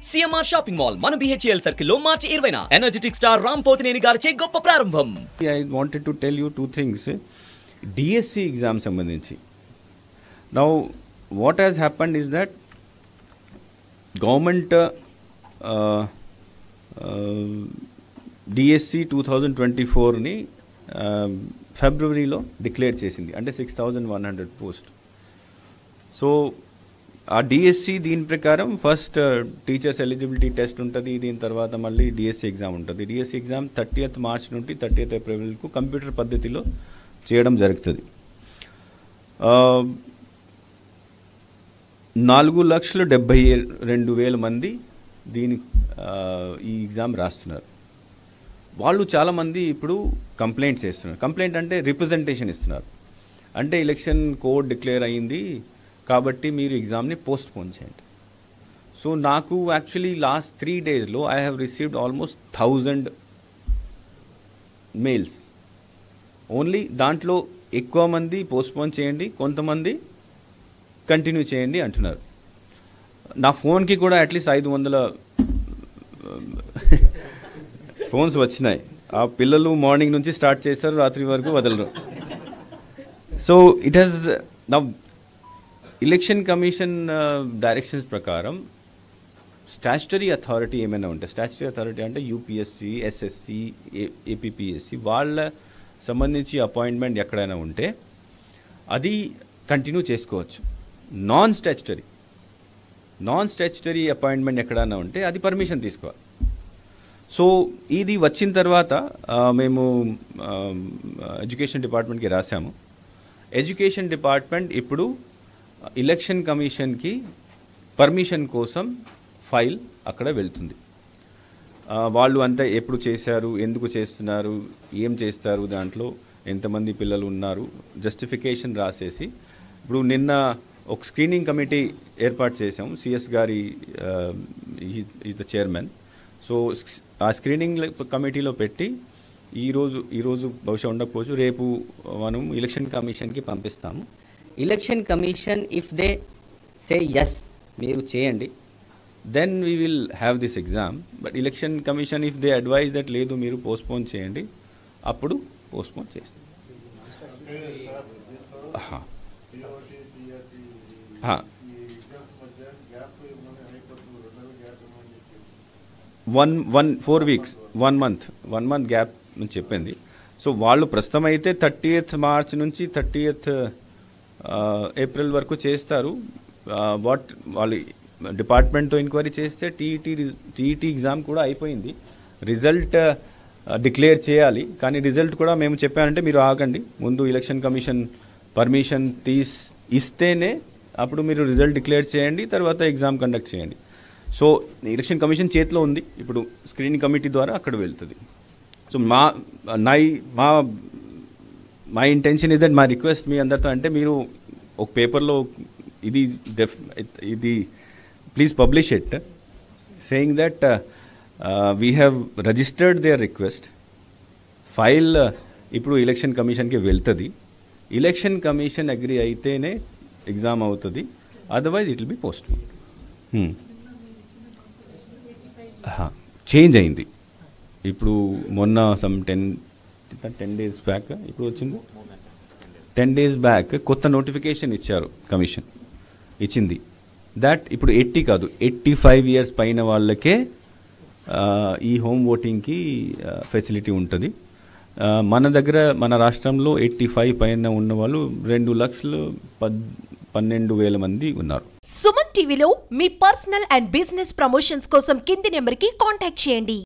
CMR shopping mall మన BHL circle లో మార్చి 20న energetic star Ram Pothineni గారిచే గొప్ప ప్రారంభం. I wanted to tell you two things. DSC exam సంబంధించి. Now what has happened is that government DSC 2024 ని ఫిబ్రవరిలో డిక్లేర్ చేసింది. అంటే 6100 పోస్ట్. సో ఆ డిఎస్సి దీని ప్రకారం ఫస్ట్ టీచర్స్ ఎలిజిబిలిటీ టెస్ట్ ఉంటుంది. దీని తర్వాత మళ్ళీ డిఎస్సి ఎగ్జామ్ ఉంటుంది. డిఎస్సి ఎగ్జామ్ 30th మార్చ్ నుండి 30th ఏప్రిల్కు కంప్యూటర్ పద్ధతిలో చేయడం జరుగుతుంది. 4,72,000 మంది ఈ ఎగ్జామ్ రాస్తున్నారు. వాళ్ళు చాలామంది ఇప్పుడు కంప్లైంట్స్ చేస్తున్నారు. కంప్లైంట్ అంటే రిప్రజెంటేషన్ ఇస్తున్నారు. అంటే ఎలక్షన్ కోడ్ డిక్లేర్ అయ్యింది కాబట్టి మీరు ఎగ్జామ్ని పోస్ట్ పోన్ చేయండి. సో నాకు యాక్చువల్లీ లాస్ట్ 3 daysలో I have received almost 1000 mails. Only దాంట్లో ఎక్కువ మంది పోస్ట్ పోన్ చేయండి, కొంతమంది కంటిన్యూ చేయండి అంటున్నారు. నా ఫోన్కి కూడా అట్లీస్ట్ 500 ఫోన్స్ వచ్చినాయి. ఆ పిల్లలు మార్నింగ్ నుంచి స్టార్ట్ చేస్తారు, రాత్రి వరకు వదలరు. సో ఇట్ హ్యాస్ నా ఎలక్షన్ కమిషన్ డైరెక్షన్స్ ప్రకారం స్టాచ్యుటరీ అథారిటీ ఏమైనా ఉంటే, స్టాచ్యుటరీ అథారిటీ అంటే యూపీఎస్సి, ఎస్ఎస్సి, ఏపీపీఎస్సి వాళ్ళ సంబంధించి అపాయింట్మెంట్ ఎక్కడైనా ఉంటే అది కంటిన్యూ చేసుకోవచ్చు. నాన్ స్టాచ్యుటరీ అపాయింట్మెంట్ ఎక్కడైనా ఉంటే అది పర్మిషన్ తీసుకోవాలి. సో ఇది వచ్చిన తర్వాత మేము ఎడ్యుకేషన్ డిపార్ట్మెంట్కి రాసాము. ఎడ్యుకేషన్ డిపార్ట్మెంట్ ఇప్పుడు ఎలక్షన్ కమిషన్కి పర్మిషన్ కోసం ఫైల్ అక్కడ వెళ్తుంది. వాళ్ళు అంతా ఎప్పుడు చేశారు, ఎందుకు చేస్తున్నారు, ఏం చేస్తారు, దాంట్లో ఎంతమంది పిల్లలు ఉన్నారు, జస్టిఫికేషన్ రాసేసి ఇప్పుడు నిన్న ఒక స్క్రీనింగ్ కమిటీ ఏర్పాటు చేసాము. సిఎస్ గారి ఈజ్ ద చైర్మన్. సో ఆ స్క్రీనింగ్ కమిటీలో పెట్టి ఈరోజు బహుశా ఉండకపోవచ్చు, రేపు మనం ఎలక్షన్ కమిషన్కి పంపిస్తాము. Election commission if they say yes మీరు చేయండి, then we will have this exam. But election commission if they advise that లేదు మీరు పోస్ట్పోన్ చేయండి, అప్పుడు పోస్ట్పోన్ చేస్తాం. ఫోర్ వీక్స్ 1 month గ్యాప్ అని చెప్పింది. సో వాళ్ళు ప్రస్తుతం అయితే 30th మార్చ్ నుంచి 30th ఏప్రిల్ వరకు చేస్తారు. వాళ్ళు డిపార్ట్మెంట్తో ఎంక్వైరీ చేస్తే టీఈటీ ఎగ్జామ్ కూడా అయిపోయింది. రిజల్ట్ డిక్లేర్ చేయాలి, కానీ రిజల్ట్ కూడా మేము చెప్పానంటే మీరు ఆగండి, ముందు ఎలక్షన్ కమిషన్ పర్మిషన్ ఇస్తేనే అప్పుడు మీరు రిజల్ట్ డిక్లేర్ చేయండి, తర్వాత ఎగ్జామ్ కండక్ట్ చేయండి. సో ఎలక్షన్ కమిషన్ చేతిలో ఉంది, ఇప్పుడు స్క్రీనింగ్ కమిటీ ద్వారా అక్కడ వెళ్తుంది. So my intention is that, my request మీ అందరితో అంటే మీరు ఒక పేపర్లో ఇది please publish it, saying that we have registered their request. File ఇప్పుడు ఎలక్షన్ కమిషన్కి వెళ్తుంది. ఎలక్షన్ కమిషన్ అగ్రి అయితేనే ఎగ్జామ్ అవుతుంది, otherwise it will be postpone. Change అయింది ఇప్పుడు. మొన్న సమ్ 10 days బ్యాక్ ఇప్పుడు వచ్చింది. 10 days బ్యాక్ కొత్త నోటిఫికేషన్ ఇచ్చారు, కమిషన్ ఇచ్చింది. దట్ ఇప్పుడు 80 కాదు 85 years పైన వాళ్ళకే ఈ హోమ్ ఓటింగ్కి ఫెసిలిటీ ఉంటుంది. మన రాష్ట్రంలో 85 పైన ఉన్న వాళ్ళు 2,12,000 మంది ఉన్నారు. సుమన్ టీవీలో మీ పర్సనల్ అండ్ బిజినెస్ ప్రమోషన్స్ కోసం కింది నెంబర్కి కాంటాక్ట్ చేయండి.